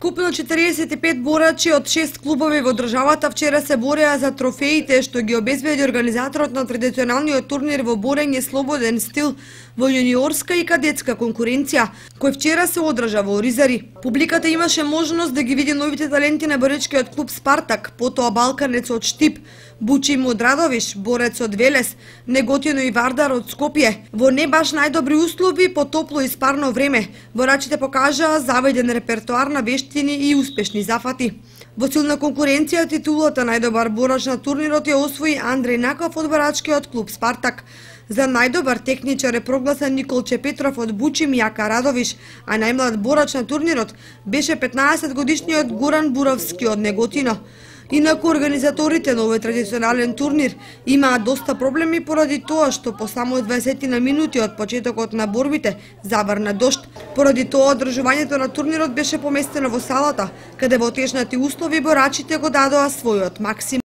Вкупно 45 борачи од 6 клубови во државата вчера се бореа за трофеите што ги обезбеди организаторот на традиционалниот турнир во борење слободен стил во јуниорска и кадетска конкуренција, кој вчера се одржа во Оризари. Публиката имаше можност да ги види новите таленти на боречкиот клуб Спартак, потоа балканец од Штип, Бучим од Радовиш, борец од Велес, Неготино и Вардар од Скопје. Во не баш најдобри услови, по топло и спарно време, борачите покажаа заведен репертоар на вештини и успешни зафати. Во силна конкуренција титулата најдобар борач на турнирот ја освои Андреј Наков од борачкиот клуб Спартак. За најдобар техничар е прогласен Николче Петров од Бучим Јака Радовиш, а најмлад борач на турнирот беше 15-годишниот Горан Буровски од Неготино. Инаку организаторите на овој традиционален турнир имаат доста проблеми поради тоа што по само 20 на минути од почетокот на борбите заврна дожд. Поради тоа одржувањето на турнирот беше поместено во салата, каде во тешнати услови борачите го дадоа својот максимум.